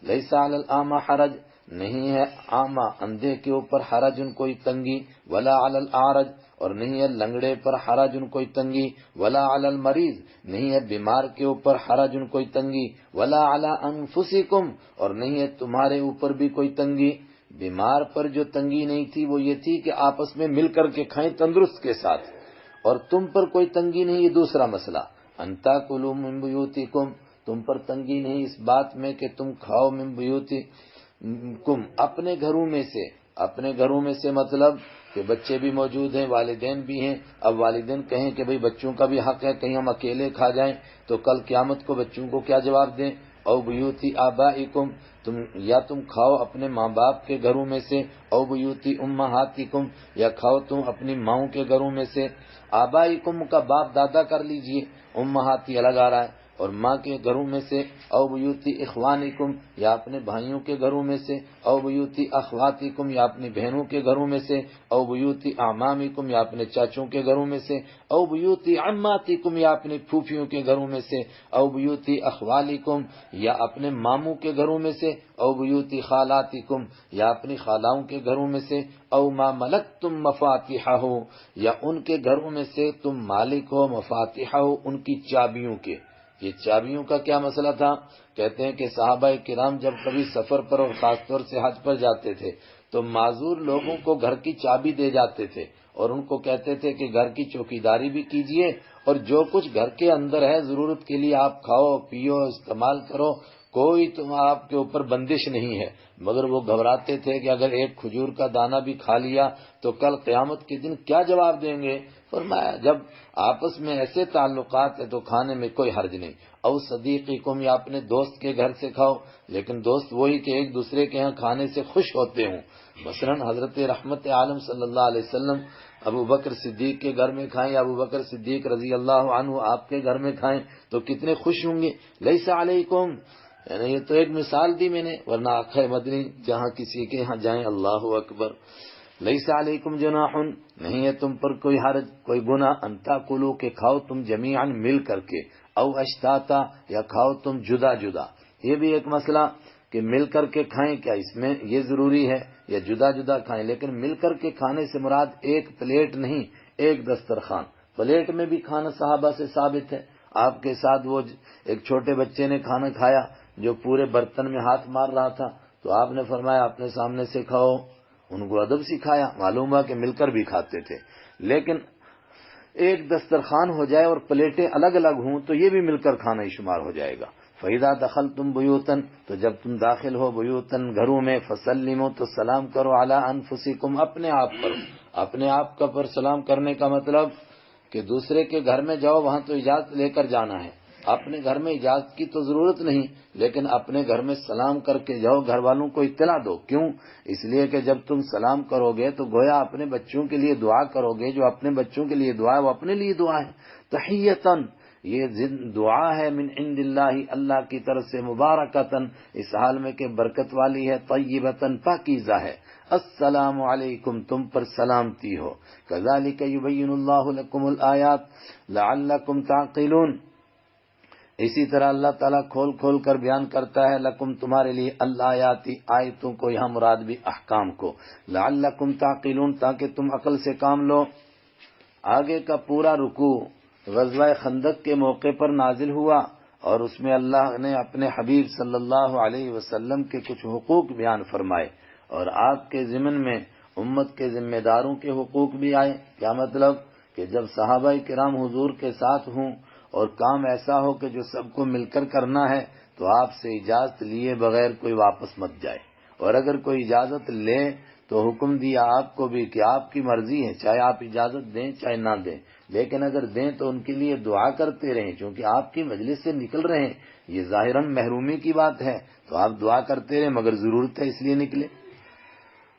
لیس علی الاعمی حرج، نہیں ہے اعمی اندھے کے اوپر حرج ان کوئی تنگی، ولا علی الاعرج، اور نہیں ہے لنگڑے پر حرج ان کوئی تنگی، ولا علی المریض، نہیں ہے بیمار کے اوپر حرج ان کوئی تنگی، ولا علی انفسکم، اور نہیں ہے تمہارے اوپر بھی کوئی تنگی۔ بیمار پر جو تنگی نہیں تھی وہ یہ تھی کہ آپس میں مل کر کے کھائیں تندرست کے ساتھ، اور تم پر کوئی تنگی نہیں، یہ دوسرا مسئلہ۔ انتا کلوا من بیوتکم، تم پر تنگی نہیں اس بات میں کہ تم کھاؤ من بیوتکم، اپنے گھروں میں سے۔ اپنے گھروں میں سے مطلب کہ بچے بھی موجود ہیں، والدین بھی ہیں، اب والدین کہیں کہ بھئی بچوں کا بھی حق ہے، کہیں ہم اکیلے کھا جائیں تو کل قیامت کو بچوں کو کیا جواب دیں؟ او بیوتی آبائکم، یا تم کھاؤ اپنے ماں باپ کے گھروں میں سے، او بیوتی امہاتکم، یا کھاؤ تم اپنی ماؤں کے گھروں میں سے۔ آبائکم کا باپ دادا کر لیجئے، امہاتی الگ آ رہا ہے، اور ماں کے گھروں میں سے، او بیوتی اخوانکم، یا اپنے بھائیوں کے گھروں میں سے، او بیوتی اخواتکم، یا اپنی بہنوں کے گھروں میں سے، او بیوتی اعمامکم، یا اپنے چاچوں کے گھروں میں سے، او بیوتی عماتکم، یا اپنی پھوپھیوں کے گھروں میں سے، او بیوتی اخوالکم، یا اپنے ماموں کے گھروں میں سے، او بیوتی خالاتکم، یا اپنی خالاؤں کے گھروں میں سے، او ما ملکتم مفاتیحہ، یا ان کے گھروں میں سے تم مالک ہو مفاتیحہ، ان کی چابیوں کے۔ یہ چابیوں کا کیا مسئلہ تھا؟ کہتے ہیں کہ صحابہ کرام جب کبھی سفر پر اور خاص طور سے حج پر جاتے تھے تو معذور لوگوں کو گھر کی چابی دے جاتے تھے اور ان کو کہتے تھے کہ گھر کی چوکیداری بھی کیجئے اور جو کچھ گھر کے اندر ہے ضرورت کے لیے آپ کھاؤ پیو استعمال کرو، کوئی تم آپ کے اوپر بندش نہیں ہے۔ مگر وہ گھبراتے تھے کہ اگر ایک کھجور کا دانہ بھی کھا لیا تو کل قیامت کے دن کیا جواب دیں گے؟ فرمایا جب آپس میں ایسے تعلقات ہیں تو کھانے میں کوئی حرج نہیں۔ او صدیقکم، یا اپنے دوست کے گھر سے کھاؤ، لیکن دوست وہی کہ ایک دوسرے کے ہاں کھانے سے خوش ہوتے ہوں۔ مثلا حضرت رحمت عالم صلی اللہ علیہ وسلم ابو بکر صدیق کے گھر میں کھائیں یا ابو بکر صدیق رضی اللہ عنہ آپ کے گھر میں کھائیں تو کتنے خوش ہوں گے۔ لیس علیکم، یعنی یہ تو ایک مثال دی میں نے، ورنہ آقا مدنی جہاں کسی کے ہاں جائیں اللہ اکبر۔ لیس علیکم جناح، نہیں ہے تم پر کوئی حرج کوئی گناہ، ان تاکلوا، کہ کھاؤ تم جمیعا مل کر کے، او اشتاتا، یا کھاؤ تم جدا جدا۔ یہ بھی ایک مسئلہ کہ مل کر کے کھائیں، کیا اس میں یہ ضروری ہے یا جدا جدا کھائیں؟ لیکن مل کر کے کھانے سے مراد ایک پلیٹ نہیں، ایک دسترخوان۔ پلیٹ میں بھی کھانا صحابہ سے ثابت ہے، آپ کے ساتھ وہ ایک چھوٹے بچے نے کھانا کھایا جو پورے برتن میں ہاتھ مار رہا تھا تو آپ نے فرمایا اپنے سامنے سے کھاؤ، ان کو ادب سکھایا، معلوم ہوا کہ مل کر بھی کھاتے تھے۔ لیکن ایک دسترخوان ہو جائے اور پلیٹیں الگ الگ ہوں تو یہ بھی مل کر کھانا ہی شمار ہو جائے گا۔ فَإِذَا دَخَلْتُمْ بُيُوتًا، تو جب تم داخل ہو بیوتن گھروں میں، فَسَلِّمُوا، تو سلام کرو، عَلَىٰ أَنفُسِكُمْ، اپنے آپ پر۔ اپنے آپ کا پر سلام کرنے کا مطلب کہ دوسرے کے گھر میں جاؤ وہاں تو اجازت لے کر جانا ہے، اپنے گھر میں اجازت کی تو ضرورت نہیں، لیکن اپنے گھر میں سلام کر کے جاؤ، گھر والوں کو اطلاع دو۔ کیوں؟ اس لیے کہ جب تم سلام کرو گے تو گویا اپنے بچوں کے لیے دعا کرو گے، جو اپنے بچوں کے لیے دعا ہے وہ اپنے لیے دعا ہے۔ تحیتاً، یہ دعا ہے من عند اللہ، اللہ کی طرف سے، مبارکتاً، اس حال میں کہ برکت والی ہے، طیبتاً، پاکیزہ ہے۔ السلام علیکم، تم پر سلامتی ہو۔ کذالک یبین اللہ لکم الآیات لعلکم تعقلون، اسی طرح اللہ تعالیٰ کھول کھول کر بیان کرتا ہے لکم تمہارے لیے الآیاتی آیتوں کو، یہاں مراد بھی احکام کو، لعلکم تعقلون تاکہ تم عقل سے کام لو۔ آگے کا پورا رکوع غزوہ خندق کے موقع پر نازل ہوا اور اس میں اللہ نے اپنے حبیب صلی اللہ علیہ وسلم کے کچھ حقوق بیان فرمائے اور آپ کے ضمن میں امت کے ذمہ داروں کے حقوق بھی آئے۔ کیا مطلب کہ جب صحابہ کرام حضور کے ساتھ ہوں اور کام ایسا ہو کہ جو سب کو مل کر کرنا ہے تو آپ سے اجازت لیے بغیر کوئی واپس مت جائے، اور اگر کوئی اجازت لے تو حکم دیا آپ کو بھی کہ آپ کی مرضی ہے، چاہے آپ اجازت دیں چاہے نہ دیں، لیکن اگر دیں تو ان کے لیے دعا کرتے رہیں، چونکہ آپ کی مجلس سے نکل رہے ہیں، یہ ظاہراً محرومی کی بات ہے تو آپ دعا کرتے رہیں، مگر ضرورت ہے اس لیے نکلے۔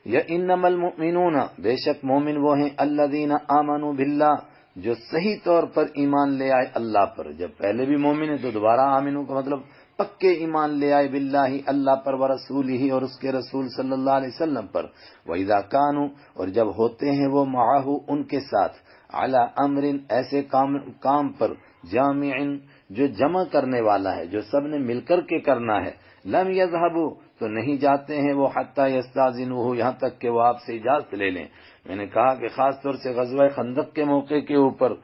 یا انما المؤمنون، بے شک مومن وہ ہیں، الذین آمنوا باللہ، جو صحیح طور پر ایمان لے آئے اللہ پر۔ جب پہلے بھی مومن ہے تو دوبارہ آمنو کا مطلب پکے ایمان لے آئے باللہ اللہ پر، ورسولہ اور اس کے رسول صلی اللہ علیہ وسلم پر، وَإِذَا كَانُوا اور جب ہوتے ہیں وہ معاہو ان کے ساتھ، علی امر ایسے کام پر، جامع جو جمع کرنے والا ہے، جو سب نے مل کر کے کرنا ہے، لم یذهبوا تو نہیں جاتے ہیں وہ حتی یستاذنوہ یہاں تک کہ وہ آپ سے اجازت لے لیں۔ میں نے کہا کہ خاص طور سے غزوہ خندق کے موقع کے اوپر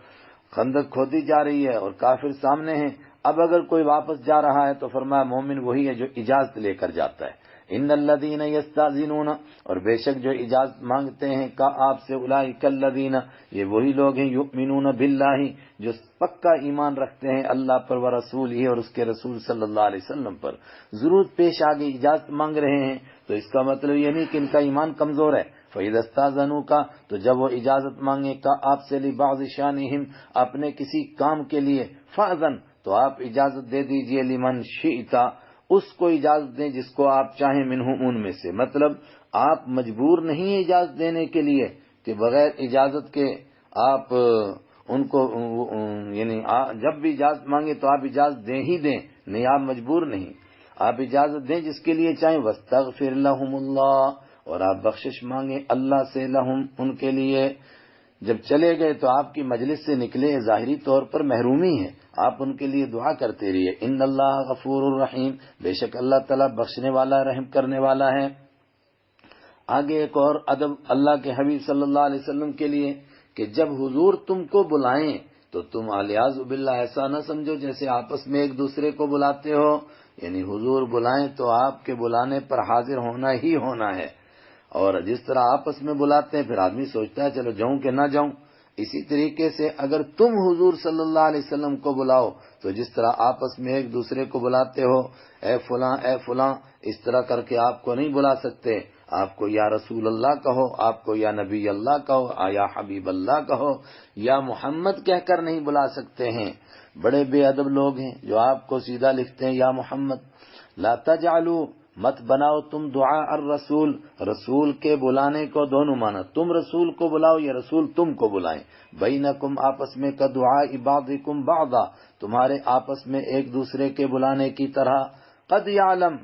خندق کھودی جا رہی ہے اور کافر سامنے ہیں، اب اگر کوئی واپس جا رہا ہے تو فرمایا مومن وہی ہے جو اجازت لے کر جاتا ہے۔ ان الذین یستاذنون اور بے شک جو اجازت مانگتے ہیں کا آپ سے، اولئک الذین یہ وہی لوگ ہیں، یؤمنون باللہ جو پکا ایمان رکھتے ہیں اللہ پر، ورسولہ اور اس کے رسول صلی اللہ علیہ وسلم پر۔ ضرورت پیش آ گئی، اجازت مانگ رہے ہیں تو اس کا مطلب یہ نہیں کہ ان کا ایمان کمزور ہے۔ فَإِذَا اسْتَأْذَنُوكَ تو جب وہ اجازت مانگے کا آپ سے، لِبَعْضِ شَأْنِهِمْ اپنے کسی کام کے لیے، فَأْذَن تو آپ اجازت دے دیجئے، لِمَنْ شِئْتَ اس کو اجازت دیں جس کو آپ چاہیں، منہم ان میں سے۔ مطلب آپ مجبور نہیں ہیں اجازت دینے کے لیے کہ بغیر اجازت کے آپ ان کو یعنی جب بھی اجازت مانگے تو آپ اجازت دیں ہی دیں، نہیں آپ مجبور نہیں، آپ اجازت دیں جس کے لیے چاہیں۔ وَاسْتَغْفِرْ لَهُمُ اللَّهُ اور آپ بخشش مانگیں اللہ سے، لہم ان کے لیے۔ جب چلے گئے تو آپ کی مجلس سے نکلے، ظاہری طور پر محرومی ہے، آپ ان کے لیے دعا کرتے رہیے۔ ان اللہ غفور الرحیم بے شک اللہ تعالیٰ بخشنے والا، رحم کرنے والا ہے۔ آگے ایک اور ادب اللہ کے حبیب صلی اللہ علیہ وسلم کے لیے کہ جب حضور تم کو بلائیں تو تم الیاذ باللہ ایسا نہ سمجھو جیسے آپس میں ایک دوسرے کو بلاتے ہو، یعنی حضور بلائیں تو آپ کے بلانے پر حاضر ہونا ہی ہونا ہے، اور جس طرح آپس میں بلاتے ہیں پھر آدمی سوچتا ہے چلو جاؤں کہ نہ جاؤں، اسی طریقے سے اگر تم حضور صلی اللہ علیہ وسلم کو بلاؤ تو جس طرح آپس میں ایک دوسرے کو بلاتے ہو، اے فلاں اے فلاں، اس طرح کر کے آپ کو نہیں بلا سکتے۔ آپ کو یا رسول اللہ کہو، آپ کو یا نبی اللہ کہو، یا حبیب اللہ کہو، یا محمد کہہ کر نہیں بلا سکتے ہیں۔ بڑے بے ادب لوگ ہیں جو آپ کو سیدھا لکھتے ہیں یا محمد۔ لا تجعلوا مت بناؤ تم دعا الرسول رسول کے بلانے کو دونوں مانا، تم رسول کو بلاؤ یا رسول تم کو بلائیں، بینکم آپس میں کا دعاء بعضکم بعضا تمہارے آپس میں ایک دوسرے کے بلانے کی طرح۔ قد یعلم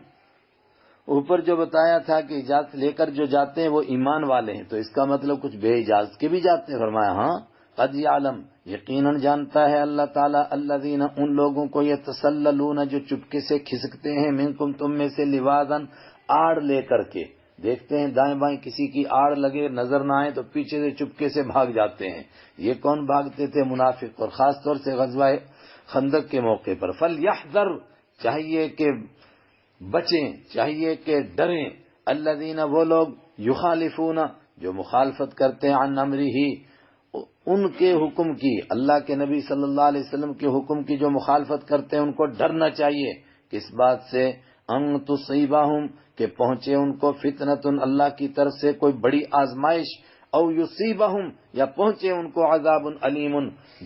اوپر جو بتایا تھا کہ اجازت لے کر جو جاتے ہیں وہ ایمان والے ہیں، تو اس کا مطلب کچھ بے اجازت کے بھی جاتے ہیں، فرمایا ہاں قد یعلم یقیناً جانتا ہے اللہ تعالیٰ، الذین ان لوگوں کو یتسللون جو چپکے سے کھسکتے ہیں، منکم تم میں سے، لواذاً آڑ لے کر کے، دیکھتے ہیں دائیں بائیں کسی کی آڑ لگے نظر نہ آئے تو پیچھے سے چپکے سے بھاگ جاتے ہیں۔ یہ کون بھاگتے تھے؟ منافق، اور خاص طور سے غزوہ خندق کے موقع پر۔ فلیحذر چاہیے کہ بچیں، چاہیے کہ ڈریں، الذین وہ لوگ، یخالفون جو مخالفت کرتے ہیں، عن امرہ ان کے حکم کی، اللہ کے نبی صلی اللہ علیہ وسلم کے حکم کی جو مخالفت کرتے ہیں ان کو ڈرنا چاہیے۔ کس بات سے؟ ان تصیبہم کہ پہنچے ان کو، فتنۃ اللہ کی طرف سے کوئی بڑی آزمائش، او یصیبہم یا پہنچے ان کو، عذاب علیم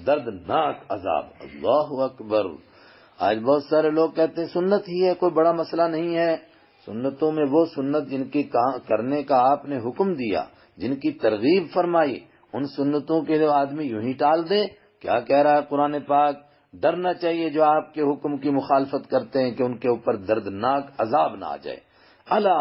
دردناک عذاب۔ اللہ اکبر۔ آج بہت سارے لوگ کہتے ہیں سنت ہی ہے، کوئی بڑا مسئلہ نہیں ہے۔ سنتوں میں وہ سنت جن کی کرنے کا آپ نے حکم دیا، جن کی ترغیب فرمائی، ان سنتوں کے لیے آدمی یوں ہی ٹال دے؟ کیا کہہ رہا ہے قرآن پاک؟ ڈرنا چاہیے جو آپ کے حکم کی مخالفت کرتے ہیں کہ ان کے اوپر دردناک عذاب نہ آ جائے۔ الا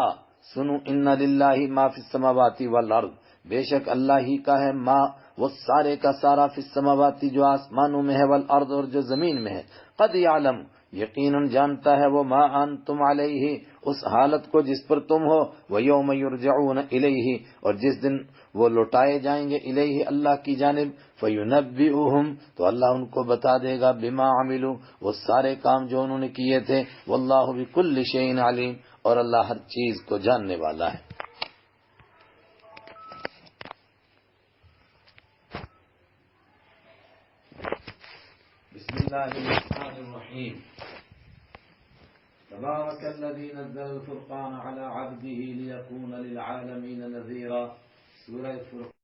سنو، ان للہ ما فی السماوات والارض بے شک اللہ ہی کا ہے ما وہ سارے کا سارا فی السماواتی جو آسمانوں میں ہے والارض اور جو زمین میں ہے. قد یعلم یقیناً جانتا ہے وہ ما انتم علیہ اس حالت کو جس پر تم ہو. ویوم یرجعون الیہ اور جس دن وہ لوٹائے جائیں گے الیہ اللہ کی جانب. فینبئہم تو اللہ ان کو بتا دے گا بما عملوا وہ سارے کام جو انہوں نے کیے تھے. واللہ بکل شیء علیم اور اللہ ہر چیز کو جاننے والا ہے. بسم اللہ الرحمن الرحیم. تبارک الذی نزل الفرقان علی عبده لیکون للعالمین نذیرا. سورہ فرقان